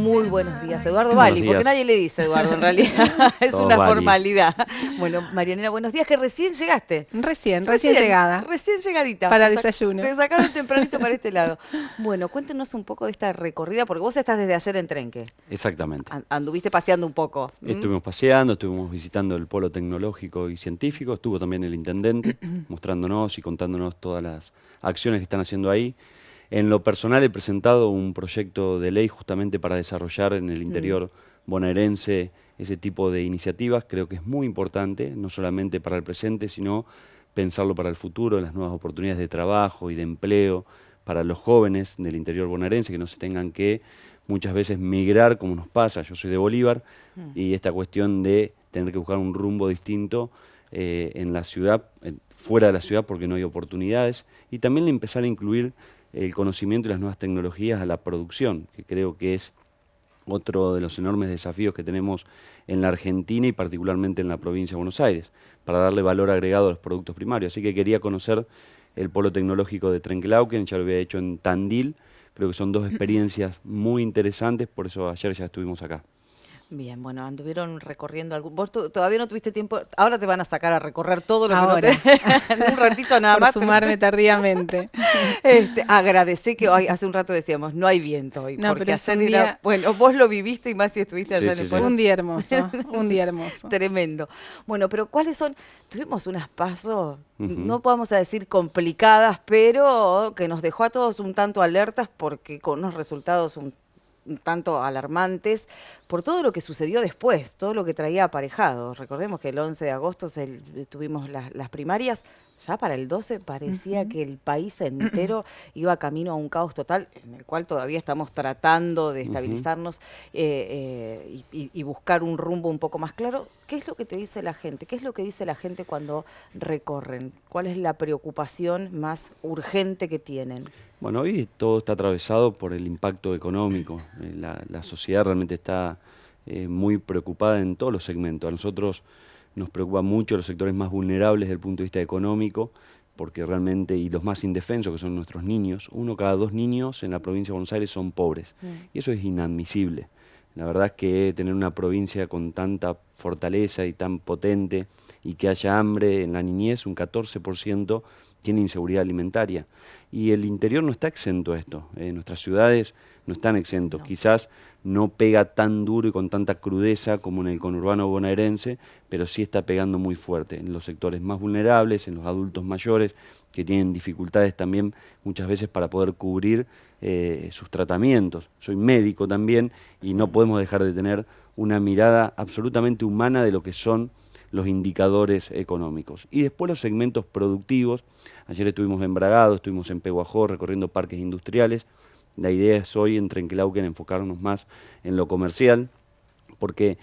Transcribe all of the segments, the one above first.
Muy buenos días, Eduardo Buenos Bali, días. porque nadie le dice Eduardo en realidad, es Todos una Bali. formalidad. Bueno, Marianela, buenos días, que recién llegaste. Recién llegada. Recién llegadita. Para Te sac- desayuno. Te sacaron tempranito para este lado. Bueno, cuéntenos un poco de esta recorrida, porque vos estás desde ayer en Trenque. Exactamente. Anduviste paseando un poco. Estuvimos paseando, estuvimos visitando el polo tecnológico y científico, estuvo también el intendente mostrándonos y contándonos todas las acciones que están haciendo ahí. En lo personal he presentado un proyecto de ley justamente para desarrollar en el interior bonaerense ese tipo de iniciativas. Creo que es muy importante, no solamente para el presente, sino pensarlo para el futuro, las nuevas oportunidades de trabajo y de empleo para los jóvenes del interior bonaerense, que no se tengan que muchas veces migrar como nos pasa. Yo soy de Bolívar y esta cuestión de tener que buscar un rumbo distinto en la ciudad, fuera de la ciudad porque no hay oportunidades, y también empezar a incluir el conocimiento y las nuevas tecnologías a la producción, que creo que es otro de los enormes desafíos que tenemos en la Argentina y particularmente en la provincia de Buenos Aires, para darle valor agregado a los productos primarios. Así que quería conocer el polo tecnológico de Trenquelauquen, ya lo había hecho en Tandil, creo que son dos experiencias muy interesantes, por eso ayer ya estuvimos acá. Bien, bueno, anduvieron recorriendo algún... Vos todavía no tuviste tiempo, ahora te van a sacar a recorrer todo lo Ahora. que no te... en un ratito nada Por más. sumarme tardíamente. Agradecé que hoy, hace un rato decíamos, no hay viento hoy, No, porque pero es ayer un era... día- Bueno, vos lo viviste y más si estuviste allá Sí, en el sí, pueblo. Un día hermoso, un día hermoso. Tremendo. Bueno, pero ¿cuáles son? Tuvimos unas pasos, Ujú. no podemos decir complicadas, pero que nos dejó a todos un tanto alertas porque con unos resultados un tanto alarmantes por todo lo que sucedió después, todo lo que traía aparejado. Recordemos que el 11 de agosto tuvimos las primarias, ya para el 12 parecía que el país entero iba camino a un caos total, en el cual todavía estamos tratando de estabilizarnos y buscar un rumbo un poco más claro. ¿Qué es lo que te dice la gente? ¿Qué es lo que dice la gente cuando recorren? ¿Cuál es la preocupación más urgente que tienen? Bueno, hoy todo está atravesado por el impacto económico. La sociedad realmente está muy preocupada en todos los segmentos. A nosotros nos preocupa mucho los sectores más vulnerables desde el punto de vista económico, porque realmente, y los más indefensos, que son nuestros niños, 1 cada 2 niños en la provincia de Buenos Aires son pobres. Y eso es inadmisible. La verdad es que tener una provincia con tanta fortaleza y tan potente y que haya hambre en la niñez, un 14% tiene inseguridad alimentaria. Y el interior no está exento a esto, nuestras ciudades no están exentos. No. Quizás no pega tan duro y con tanta crudeza como en el conurbano bonaerense, pero sí está pegando muy fuerte en los sectores más vulnerables, en los adultos mayores, que tienen dificultades también muchas veces para poder cubrir sus tratamientos. Soy médico también y no podemos dejar de tener una mirada absolutamente humana de lo que son los indicadores económicos. Y después los segmentos productivos. Ayer estuvimos en Bragado, estuvimos en Pehuajó recorriendo parques industriales. La idea es hoy en Trenquelauquen enfocarnos más en lo comercial, porque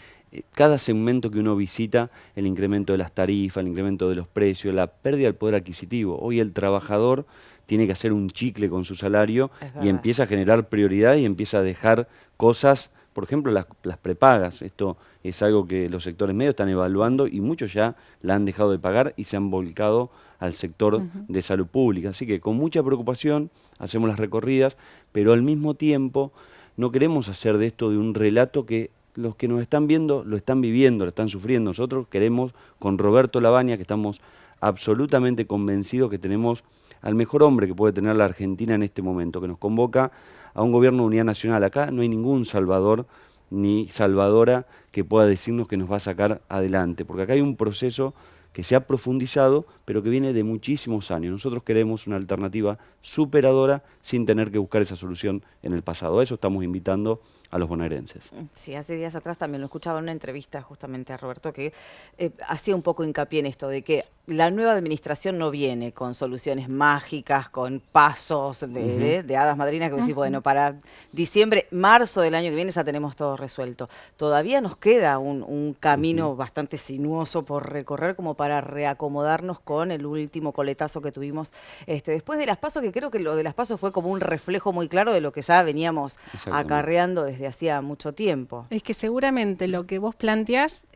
cada segmento que uno visita, el incremento de las tarifas, el incremento de los precios, la pérdida del poder adquisitivo. Hoy el trabajador tiene que hacer un chicle con su salario y empieza a generar prioridad y empieza a dejar cosas, por ejemplo las prepagas. Esto es algo que los sectores medios están evaluando y muchos ya la han dejado de pagar y se han volcado al sector de salud pública. Así que con mucha preocupación hacemos las recorridas, pero al mismo tiempo no queremos hacer de esto de un relato que los que nos están viendo lo están viviendo, lo están sufriendo. Nosotros queremos, con Roberto Labaña, que estamos absolutamente convencidos que tenemos al mejor hombre que puede tener la Argentina en este momento, que nos convoca a un gobierno de unidad nacional. Acá no hay ningún salvador ni salvadora que pueda decirnos que nos va a sacar adelante, porque acá hay un proceso que se ha profundizado, pero que viene de muchísimos años. Nosotros queremos una alternativa superadora sin tener que buscar esa solución en el pasado. A eso estamos invitando a los bonaerenses. Sí, hace días atrás también lo escuchaba en una entrevista justamente a Roberto que hacía un poco hincapié en esto de que la nueva administración no viene con soluciones mágicas, con pasos de hadas madrinas que decís, bueno, para diciembre, marzo del año que viene ya tenemos todo resuelto. Todavía nos queda un camino bastante sinuoso por recorrer como para reacomodarnos con el último coletazo que tuvimos después de las PASO, que creo que lo de las PASO fue como un reflejo muy claro de lo que ya veníamos acarreando desde hacía mucho tiempo. Es que seguramente lo que vos planteás,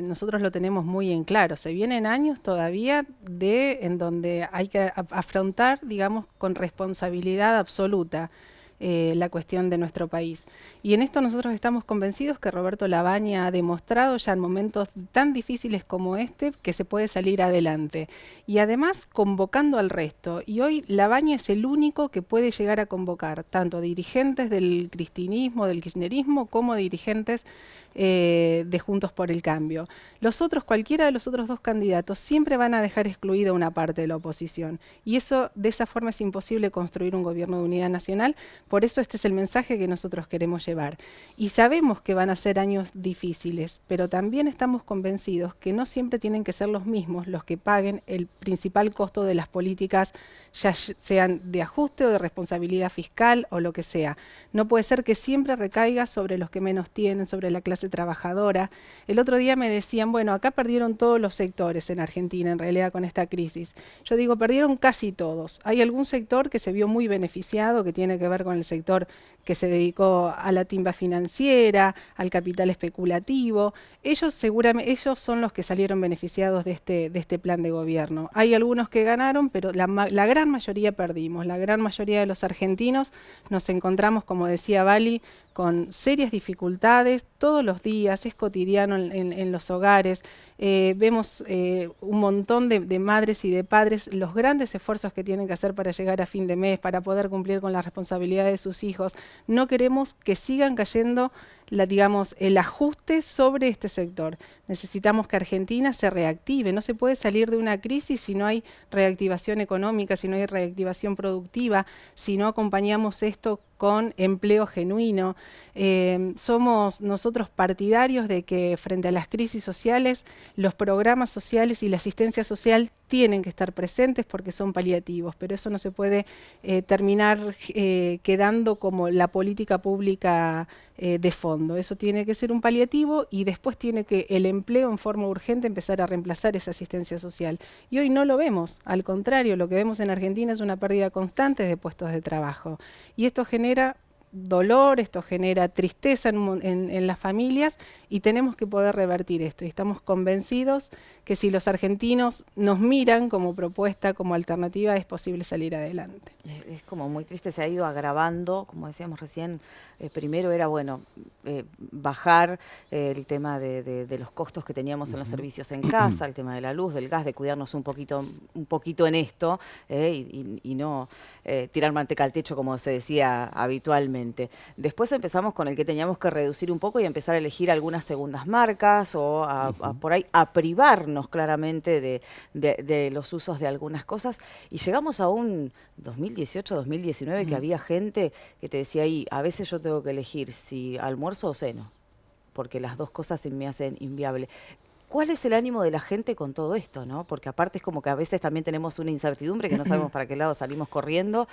nosotros lo tenemos muy en claro. Se vienen años todavía en donde hay que afrontar, digamos, con responsabilidad absoluta la cuestión de nuestro país. Y en esto nosotros estamos convencidos que Roberto Labaña ha demostrado ya en momentos tan difíciles como este que se puede salir adelante. Y además convocando al resto. Y hoy Labaña es el único que puede llegar a convocar tanto dirigentes del cristinismo, del kirchnerismo, como dirigentes de Juntos por el Cambio. Los otros, cualquiera de los otros dos candidatos, siempre van a dejar excluida una parte de la oposición. Y eso, de esa forma, es imposible construir un gobierno de unidad nacional. Por eso este es el mensaje que nosotros queremos llevar. Y sabemos que van a ser años difíciles, pero también estamos convencidos que no siempre tienen que ser los mismos los que paguen el principal costo de las políticas, ya sean de ajuste o de responsabilidad fiscal o lo que sea. No puede ser que siempre recaiga sobre los que menos tienen, sobre la clase trabajadora. El otro día me decían, bueno, acá perdieron todos los sectores en Argentina, en realidad, con esta crisis. Yo digo, perdieron casi todos. Hay algún sector que se vio muy beneficiado, que tiene que ver con el sector que se dedicó a la timba financiera, al capital especulativo. Ellos seguramente, ellos son los que salieron beneficiados de este plan de gobierno. Hay algunos que ganaron, pero la gran mayoría perdimos. La gran mayoría de los argentinos nos encontramos, como decía Vali, con serias dificultades todos los días, es cotidiano en los hogares. Vemos un montón de madres y de padres, los grandes esfuerzos que tienen que hacer para llegar a fin de mes, para poder cumplir con las responsabilidades de sus hijos. No queremos que sigan cayendo el ajuste sobre este sector. Necesitamos que Argentina se reactive. No se puede salir de una crisis si no hay reactivación económica, si no hay reactivación productiva, si no acompañamos esto con empleo genuino. Somos nosotros partidarios de que frente a las crisis sociales, los programas sociales y la asistencia social tienen que estar presentes porque son paliativos, pero eso no se puede terminar quedando como la política pública de fondo. Eso tiene que ser un paliativo y después tiene que el empleo en forma urgente empezar a reemplazar esa asistencia social. Y hoy no lo vemos, al contrario, lo que vemos en Argentina es una pérdida constante de puestos de trabajo. Y esto genera dolor, esto genera tristeza en las familias y tenemos que poder revertir esto. Y estamos convencidos que si los argentinos nos miran como propuesta, como alternativa, es posible salir adelante. Es como muy triste, se ha ido agravando, como decíamos recién, primero era, bueno, bajar el tema de los costos que teníamos en los servicios en casa, el tema de la luz, del gas, de cuidarnos un poquito en esto y no tirar manteca al techo, como se decía habitualmente. Después empezamos con el que teníamos que reducir un poco y empezar a elegir algunas segundas marcas o por ahí a privarnos claramente de los usos de algunas cosas. Y llegamos a un 2018, 2019 que había gente que te decía ahí, a veces yo tengo que elegir si almuerzo o ceno, porque las dos cosas se me hacen inviable. ¿Cuál es el ánimo de la gente con todo esto, no? Porque aparte es como que a veces también tenemos una incertidumbre que no sabemos para qué lado salimos corriendo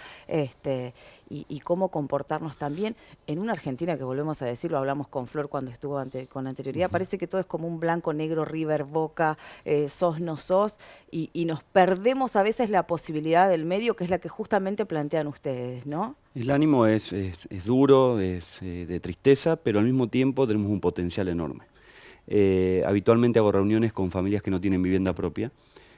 y cómo comportarnos también. En una Argentina que, volvemos a decirlo, hablamos con Flor cuando estuvo con anterioridad, parece que todo es como un blanco, negro, River, Boca, sos, no sos, y nos perdemos a veces la posibilidad del medio, que es la que justamente plantean ustedes, ¿no? El ánimo es duro, es de tristeza, pero al mismo tiempo tenemos un potencial enorme. Habitualmente hago reuniones con familias que no tienen vivienda propia,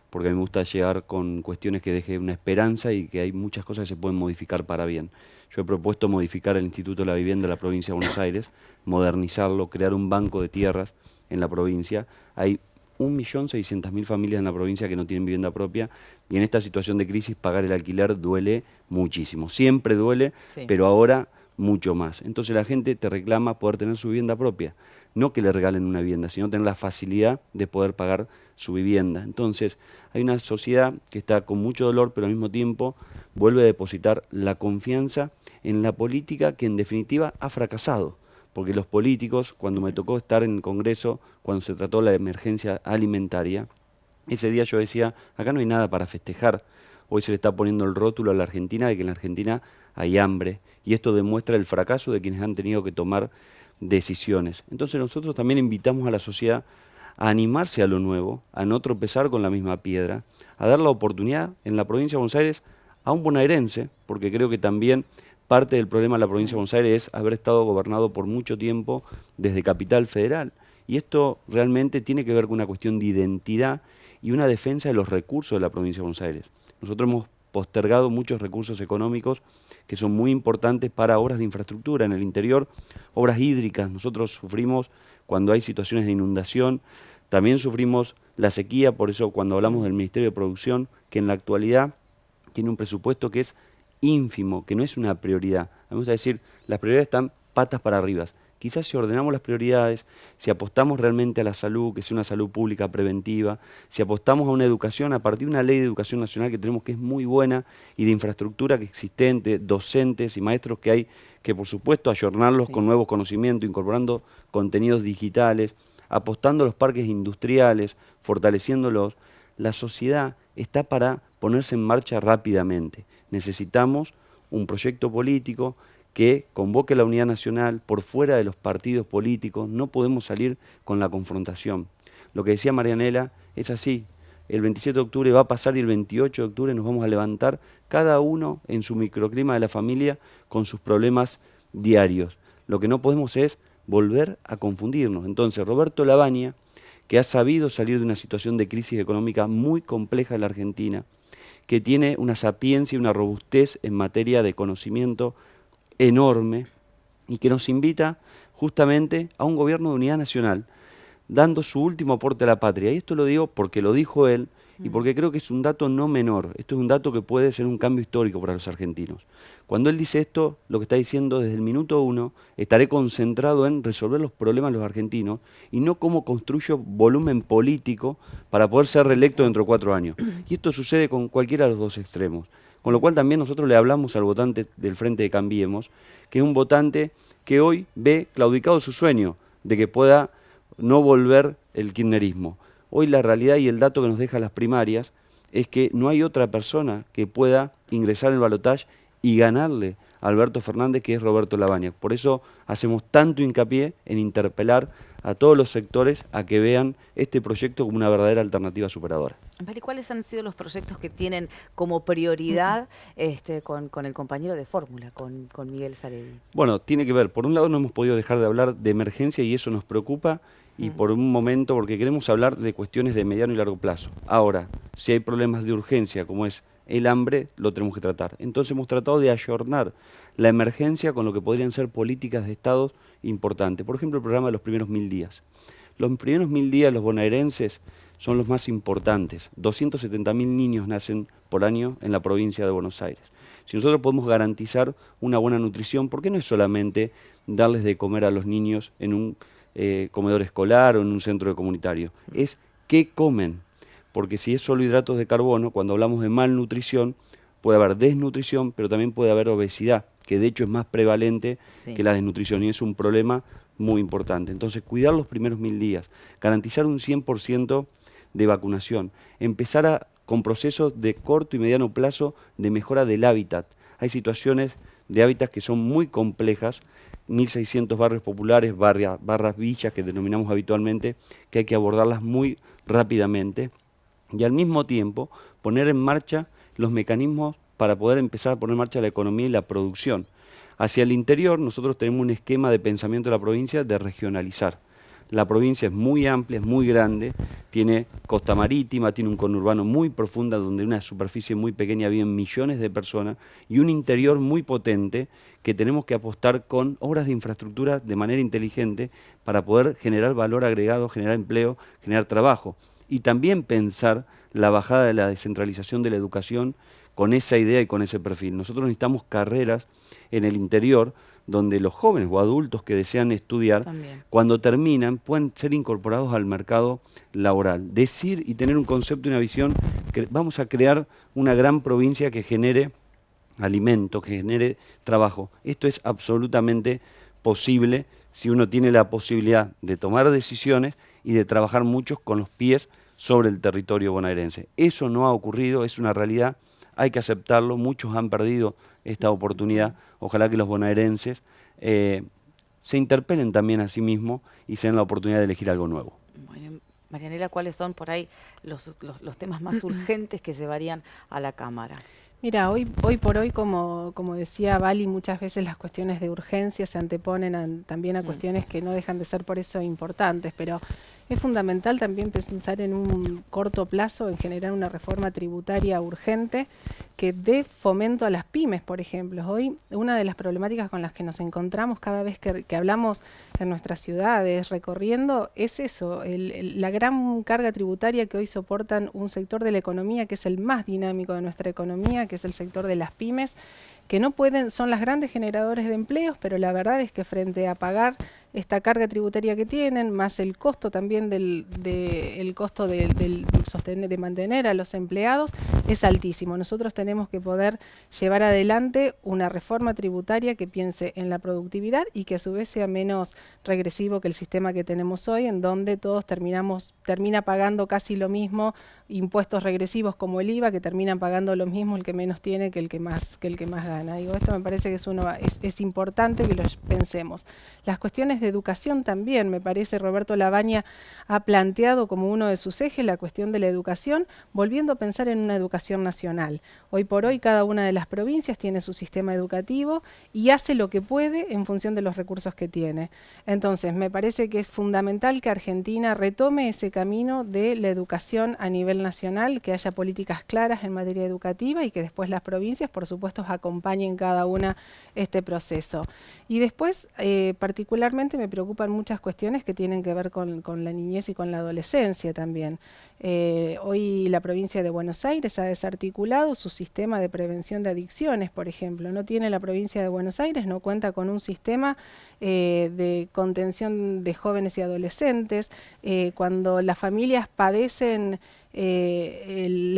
porque a mí me gusta llegar con cuestiones que deje una esperanza y que hay muchas cosas que se pueden modificar para bien. Yo he propuesto modificar el Instituto de la Vivienda de la provincia de Buenos Aires, modernizarlo, crear un banco de tierras en la provincia. Hay 1.600.000 familias en la provincia que no tienen vivienda propia y en esta situación de crisis pagar el alquiler duele muchísimo. Siempre duele, sí, pero ahora mucho más. Entonces la gente te reclama poder tener su vivienda propia. No que le regalen una vivienda, sino tener la facilidad de poder pagar su vivienda. Entonces hay una sociedad que está con mucho dolor, pero al mismo tiempo vuelve a depositar la confianza en la política que en definitiva ha fracasado. Porque los políticos, cuando me tocó estar en el Congreso, cuando se trató la emergencia alimentaria, ese día yo decía, acá no hay nada para festejar. Hoy se le está poniendo el rótulo a la Argentina de que en la Argentina hay hambre. Y esto demuestra el fracaso de quienes han tenido que tomar decisiones. Entonces nosotros también invitamos a la sociedad a animarse a lo nuevo, a no tropezar con la misma piedra, a dar la oportunidad en la provincia de Buenos Aires a un bonaerense, porque creo que también parte del problema de la provincia de Buenos Aires es haber estado gobernado por mucho tiempo desde Capital Federal. Y esto realmente tiene que ver con una cuestión de identidad y una defensa de los recursos de la provincia de Buenos Aires. Nosotros hemos postergado muchos recursos económicos que son muy importantes para obras de infraestructura en el interior, obras hídricas. Nosotros sufrimos cuando hay situaciones de inundación, también sufrimos la sequía, por eso cuando hablamos del Ministerio de Producción, que en la actualidad tiene un presupuesto que es ínfimo, que no es una prioridad. Vamos a decir, las prioridades están patas para arriba. Quizás si ordenamos las prioridades, si apostamos realmente a la salud, que sea una salud pública preventiva, si apostamos a una educación a partir de una ley de educación nacional que tenemos que es muy buena y de infraestructura que existente, docentes y maestros que hay, que por supuesto ayornarlos con nuevos conocimientos, incorporando contenidos digitales, apostando a los parques industriales, fortaleciéndolos, la sociedad está para ponerse en marcha rápidamente. Necesitamos un proyecto político que convoque la unidad nacional por fuera de los partidos políticos. No podemos salir con la confrontación. Lo que decía Marianela es así. El 27 de octubre va a pasar y el 28 de octubre nos vamos a levantar cada uno en su microclima de la familia con sus problemas diarios. Lo que no podemos es volver a confundirnos. Entonces, Roberto Lavagna, que ha sabido salir de una situación de crisis económica muy compleja en la Argentina, que tiene una sapiencia y una robustez en materia de conocimiento enorme y que nos invita justamente a un gobierno de unidad nacional, dando su último aporte a la patria. Y esto lo digo porque lo dijo él y porque creo que es un dato no menor. Esto es un dato que puede ser un cambio histórico para los argentinos. Cuando él dice esto, lo que está diciendo desde el minuto 1, estaré concentrado en resolver los problemas de los argentinos y no cómo construyo volumen político para poder ser reelecto dentro de 4 años. Y esto sucede con cualquiera de los dos extremos. Con lo cual también nosotros le hablamos al votante del Frente de Cambiemos, que es un votante que hoy ve claudicado su sueño de que pueda no volver el kirchnerismo. Hoy la realidad y el dato que nos deja las primarias es que no hay otra persona que pueda ingresar en el balotaje y ganarle a Alberto Fernández, que es Roberto Lavagna. Por eso hacemos tanto hincapié en interpelar a todos los sectores a que vean este proyecto como una verdadera alternativa superadora. Mari, ¿cuáles han sido los proyectos que tienen como prioridad con el compañero de fórmula, con Miguel Saredi? Bueno, tiene que ver, por un lado no hemos podido dejar de hablar de emergencia y eso nos preocupa, y por un momento porque queremos hablar de cuestiones de mediano y largo plazo. Ahora, si hay problemas de urgencia como es el hambre, lo tenemos que tratar. Entonces hemos tratado de ayornar la emergencia con lo que podrían ser políticas de Estado importantes. Por ejemplo, el programa de los primeros 1000 días. Los primeros 1000 días los bonaerenses son los más importantes. 270.000 niños nacen por año en la provincia de Buenos Aires. Si nosotros podemos garantizar una buena nutrición, ¿por qué no es solamente darles de comer a los niños en un comedor escolar o en un centro comunitario? Es qué comen. Porque si es solo hidratos de carbono, cuando hablamos de malnutrición, puede haber desnutrición, pero también puede haber obesidad, que de hecho es más prevalente que la desnutrición y es un problema muy importante. Entonces, cuidar los primeros 1000 días, garantizar un 100% de vacunación, empezar con procesos de corto y mediano plazo de mejora del hábitat. Hay situaciones de hábitat que son muy complejas, 1.600 barrios populares, barras villas que denominamos habitualmente, que hay que abordarlas muy rápidamente. Y al mismo tiempo poner en marcha los mecanismos para poder empezar a poner en marcha la economía y la producción. Hacia el interior nosotros tenemos un esquema de pensamiento de la provincia de regionalizar. La provincia es muy amplia, es muy grande, tiene costa marítima, tiene un conurbano muy profundo donde en una superficie muy pequeña viven millones de personas y un interior muy potente que tenemos que apostar con obras de infraestructura de manera inteligente para poder generar valor agregado, generar empleo, generar trabajo. Y también pensar la bajada de la descentralización de la educación con esa idea y con ese perfil. Nosotros necesitamos carreras en el interior donde los jóvenes o adultos que desean estudiar, cuando terminan, puedan ser incorporados al mercado laboral. Decir y tener un concepto y una visión que vamos a crear una gran provincia que genere alimento, que genere trabajo. Esto es absolutamente posible si uno tiene la posibilidad de tomar decisiones y de trabajar muchos con los pies sobre el territorio bonaerense. Eso no ha ocurrido, es una realidad, hay que aceptarlo, muchos han perdido esta oportunidad. Ojalá que los bonaerenses se interpelen también a sí mismos y se den la oportunidad de elegir algo nuevo. Bueno, Marianela, ¿cuáles son por ahí los temas más urgentes que llevarían a la Cámara? Mira, hoy por hoy, como decía Vali, muchas veces las cuestiones de urgencia se anteponen también a cuestiones que no dejan de ser por eso importantes, pero Es fundamental también pensar en un corto plazo, en generar una reforma tributaria urgente que dé fomento a las pymes, por ejemplo. Hoy una de las problemáticas con las que nos encontramos cada vez que hablamos en nuestras ciudades, recorriendo, es eso, la gran carga tributaria que hoy soportan un sector de la economía que es el más dinámico de nuestra economía, que es el sector de las pymes, que no pueden, son las grandes generadores de empleos, pero la verdad es que frente a pagar esta carga tributaria que tienen, más el costo también el costo de mantener a los empleados, es altísimo. Nosotros tenemos que poder llevar adelante una reforma tributaria que piense en la productividad y que a su vez sea menos regresivo que el sistema que tenemos hoy, en donde todos termina pagando casi lo mismo, impuestos regresivos como el IVA, que terminan pagando lo mismo el que menos tiene que el que más gana. Digo, esto me parece que es importante que lo pensemos. Las cuestiones de educación también, me parece, Roberto Labaña ha planteado como uno de sus ejes la cuestión de la educación, volviendo a pensar en una educación nacional. Hoy por hoy cada una de las provincias tiene su sistema educativo y hace lo que puede en función de los recursos que tiene. Entonces, me parece que es fundamental que Argentina retome ese camino de la educación a nivel nacional, que haya políticas claras en materia educativa y que después las provincias, por supuesto, acompañen cada una este proceso. Y después, particularmente, me preocupan muchas cuestiones que tienen que ver con la niñez y con la adolescencia también. Hoy la provincia de Buenos Aires ha desarticulado su sistema de prevención de adicciones, por ejemplo. No tiene la provincia de Buenos Aires, no cuenta con un sistema de contención de jóvenes y adolescentes. Cuando las familias padecen el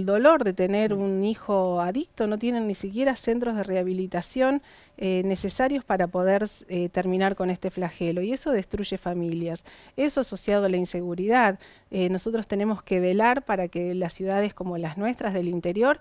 dolor de tener un hijo adicto, no tienen ni siquiera centros de rehabilitación necesarios para poder terminar con este flagelo, y eso destruye familias. Eso asociado a la inseguridad, nosotros tenemos que velar para que las ciudades como las nuestras del interior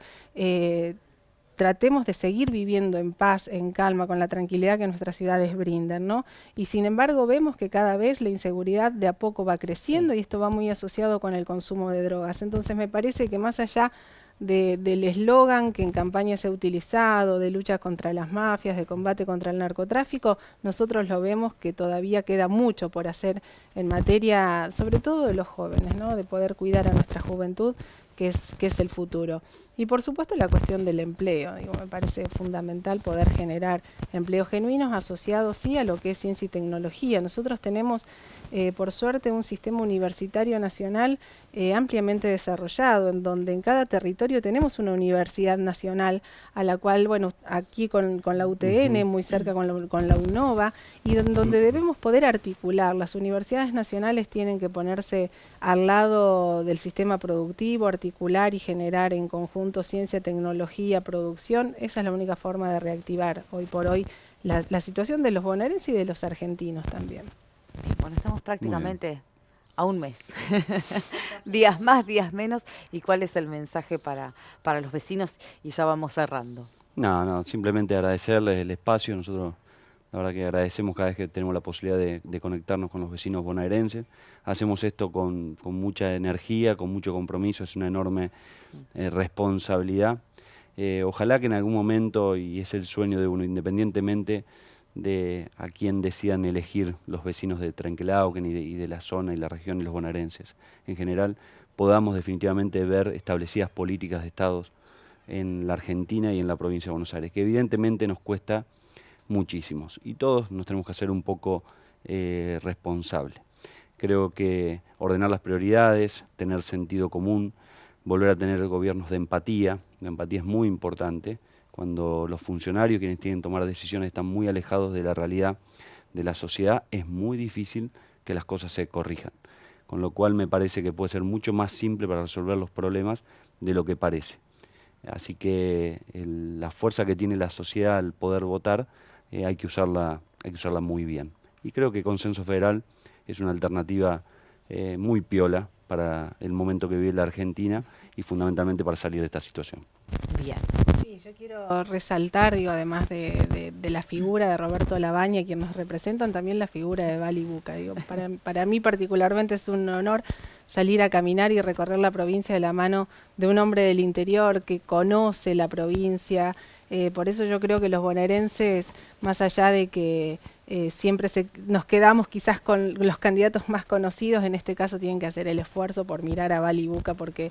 tratemos de seguir viviendo en paz, en calma, con la tranquilidad que nuestras ciudades brindan, ¿no? Y sin embargo vemos que cada vez la inseguridad de a poco va creciendo, sí, y esto va muy asociado con el consumo de drogas. Entonces me parece que más allá del eslogan que en campaña se ha utilizado, de lucha contra las mafias, de combate contra el narcotráfico, nosotros lo vemos que todavía queda mucho por hacer en materia, sobre todo de los jóvenes, ¿no? De poder cuidar a nuestra juventud, que es el futuro. Y por supuesto la cuestión del empleo, digo, me parece fundamental poder generar empleos genuinos asociados sí a lo que es ciencia y tecnología. Nosotros tenemos por suerte un sistema universitario nacional ampliamente desarrollado, en donde en cada territorio tenemos una universidad nacional a la cual, bueno, aquí con la UTN, muy cerca con la UNOVA, y donde debemos poder articular. Las universidades nacionales tienen que ponerse al lado del sistema productivo, articular y generar en conjunto ciencia, tecnología, producción. Esa es la única forma de reactivar hoy por hoy la situación de los bonaerenses y de los argentinos también. Bueno, estamos prácticamente a un mes. Días más, días menos. ¿Y cuál es el mensaje para los vecinos? Y ya vamos cerrando. No, simplemente agradecerles el espacio. Nosotros la verdad que agradecemos cada vez que tenemos la posibilidad de conectarnos con los vecinos bonaerenses. Hacemos esto con mucha energía, con mucho compromiso, es una enorme responsabilidad. Ojalá que en algún momento, y es el sueño de uno, independientemente de a quién decidan elegir los vecinos de Trenquelauquen y de la zona y la región y los bonaerenses en general, podamos definitivamente ver establecidas políticas de Estado en la Argentina y en la provincia de Buenos Aires, que evidentemente nos cuesta muchísimos, y todos nos tenemos que hacer un poco responsables. Creo que ordenar las prioridades, tener sentido común, volver a tener gobiernos de empatía. La empatía es muy importante cuando los funcionarios, quienes tienen que tomar decisiones, están muy alejados de la realidad de la sociedad. Es muy difícil que las cosas se corrijan, con lo cual me parece que puede ser mucho más simple para resolver los problemas de lo que parece. Así que la fuerza que tiene la sociedad al poder votar hay que usarla muy bien. Y creo que Consenso Federal es una alternativa muy piola para el momento que vive la Argentina y fundamentalmente para salir de esta situación. Bien. Sí, yo quiero resaltar, digo, además de la figura de Roberto Labaña, quien nos representan, también la figura de Vali Buca. Digo, para mí particularmente es un honor salir a caminar y recorrer la provincia de la mano de un hombre del interior que conoce la provincia. Por eso yo creo que los bonaerenses, más allá de que siempre nos quedamos quizás con los candidatos más conocidos. En este caso tienen que hacer el esfuerzo por mirar a Bali Buca, porque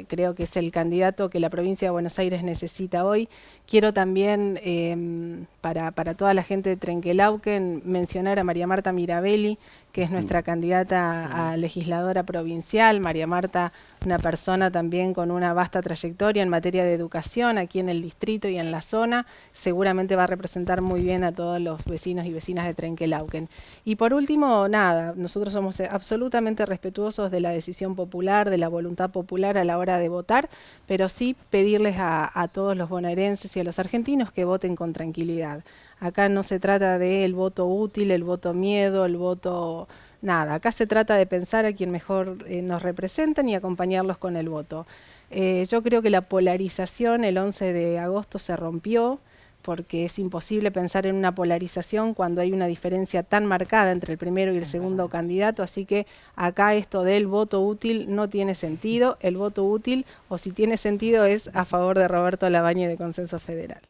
creo que es el candidato que la provincia de Buenos Aires necesita hoy. Quiero también, para toda la gente de Trenquelauquen, mencionar a María Marta Mirabelli, que es nuestra candidata a legisladora provincial. María Marta, una persona también con una vasta trayectoria en materia de educación aquí en el distrito y en la zona, seguramente va a representar muy bien a todos los vecinos y vecinas de Trenquelauquen. Y por último, nada, nosotros somos absolutamente respetuosos de la decisión popular, de la voluntad popular a la hora de votar, pero sí pedirles a todos los bonaerenses y a los argentinos que voten con tranquilidad. Acá no se trata del voto útil, el voto miedo, el voto nada. Acá se trata de pensar a quien mejor nos representan y acompañarlos con el voto. Yo creo que la polarización el 11 de agosto se rompió, porque es imposible pensar en una polarización cuando hay una diferencia tan marcada entre el primero y el segundo candidato, así que acá esto del voto útil no tiene sentido. El voto útil, o si tiene sentido, es a favor de Roberto Labaña y de Consenso Federal.